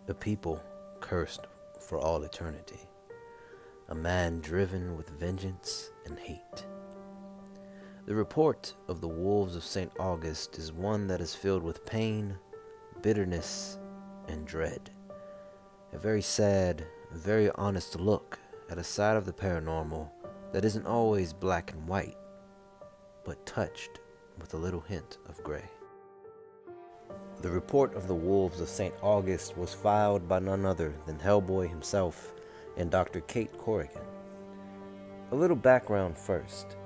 A people cursed for all eternity. A man driven with vengeance and hate. The report of the wolves of St. August is one that is filled with pain, bitterness, and dread. A very sad, very honest look at a side of the paranormal that isn't always black and white, but touched with a little hint of gray. The report of the wolves of St. August was filed by none other than Hellboy himself and Dr. Kate Coriggan. A little background first.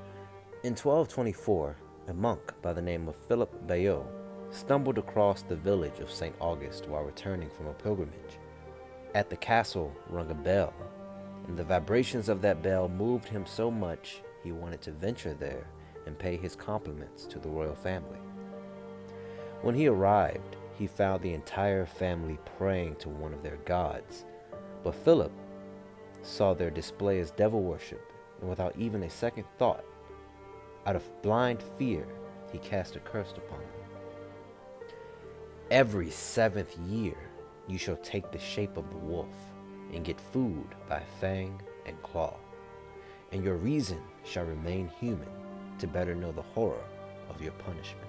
In 1224, a monk by the name of Philip Myuu stumbled across the village of St. August while returning from a pilgrimage. At the castle rung a bell, and the vibrations of that bell moved him so much he wanted to venture there and pay his compliments to the royal family. When he arrived, he found the entire family praying to one of their gods, but Philip saw their display as devil worship, and without even a second thought, out of blind fear, he cast a curse upon them. Every 7th year, you shall take the shape of the wolf, and get food by fang and claw, and your reason shall remain human to better know the horror of your punishment.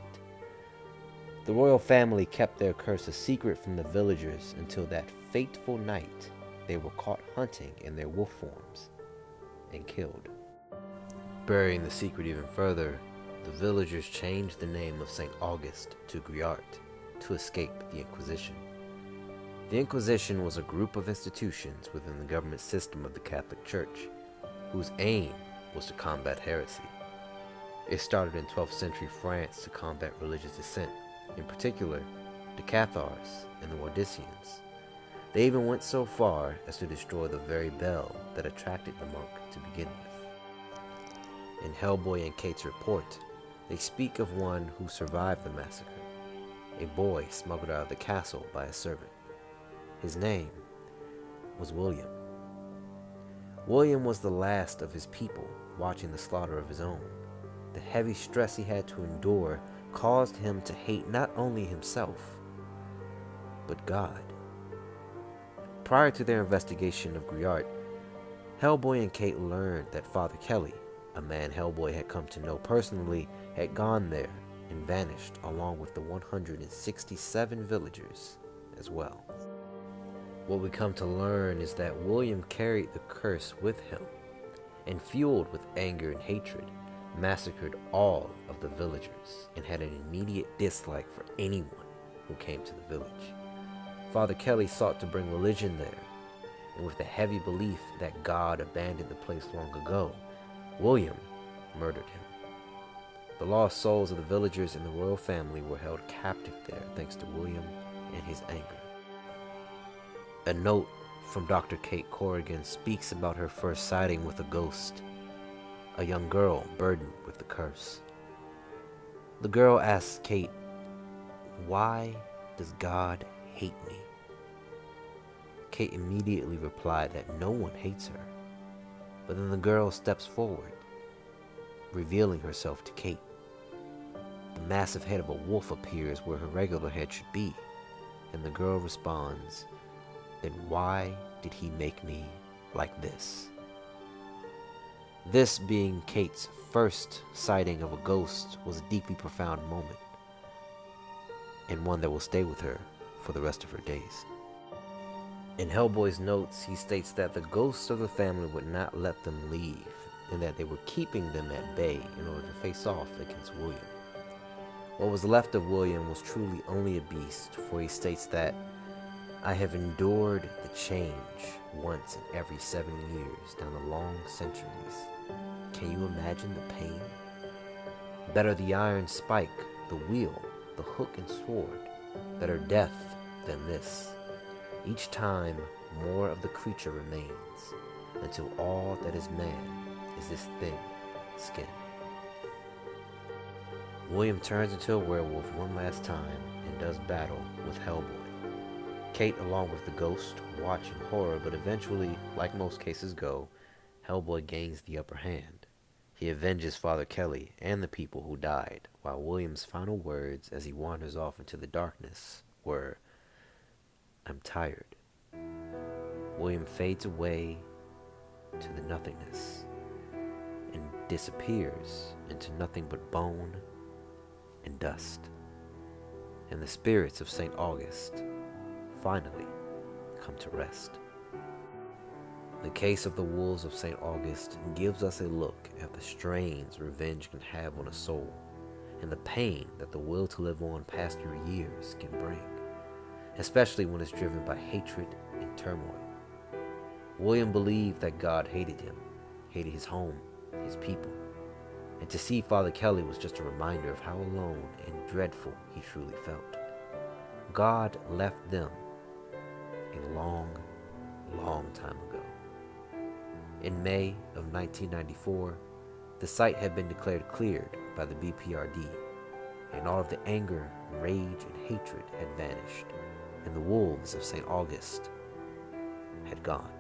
The royal family kept their curse a secret from the villagers until that fateful night they were caught hunting in their wolf forms and killed. Burying the secret even further, the villagers changed the name of St. August to Griart to escape the Inquisition. The Inquisition was a group of institutions within the government system of the Catholic Church, whose aim was to combat heresy. It started in 12th century France to combat religious dissent, in particular the Cathars and the Waldensians. They even went so far as to destroy the very bell that attracted the monk to begin with. In Hellboy and Kate's report, they speak of one who survived the massacre, a boy smuggled out of the castle by a servant. His name was William. William was the last of his people watching the slaughter of his own. The heavy stress he had to endure caused him to hate not only himself, but God. Prior to their investigation of Griart, Hellboy and Kate learned that Father Kelly, a man Hellboy had come to know personally, had gone there and vanished along with the 167 villagers as well. What we come to learn is that William carried the curse with him and, fueled with anger and hatred, massacred all of the villagers and had an immediate dislike for anyone who came to the village. Father Kelly sought to bring religion there, and with the heavy belief that God abandoned the place long ago, William murdered him. The lost souls of the villagers and the royal family were held captive there thanks to William and his anger. A note from Dr. Kate Corrigan speaks about her first sighting with a ghost, a young girl burdened with the curse. The girl asks Kate, "Why does God hate me?" Kate immediately replied that no one hates her, but then the girl steps forward, revealing herself to Kate. The massive head of a wolf appears where her regular head should be, and the girl responds, "Then why did he make me like this?" This being Kate's first sighting of a ghost was a deeply profound moment, and one that will stay with her for the rest of her days. In Hellboy's notes, he states that the ghosts of the family would not let them leave, and that they were keeping them at bay in order to face off against William. What was left of William was truly only a beast, for he states that, "I have endured the change once in every 7 years down the long centuries. Can you imagine the pain? Better the iron spike, the wheel, the hook and sword. Better death than this. Each time more of the creature remains, until all that is man is this thin skin." William turns into a werewolf one last time and does battle with Hellboy. Kate, along with the ghost, watch in horror, but eventually, like most cases go, Hellboy gains the upper hand. He avenges Father Kelly and the people who died, while William's final words as he wanders off into the darkness were, "I'm tired William fades away to the nothingness and disappears into nothing but bone and dust. And the spirits of St. August finally come to rest. The case of the Wolves of St. August gives us a look at the strains revenge can have on a soul, and the pain that the will to live on past your years can bring, especially when it's driven by hatred and turmoil. William believed that God hated him, hated his home, his people, and to see Father Kelly was just a reminder of how alone and dreadful he truly felt. God left them a long, long time ago. In May of 1994, the site had been declared cleared by the BPRD, and all of the anger, rage, and hatred had vanished, and the wolves of St. August had gone.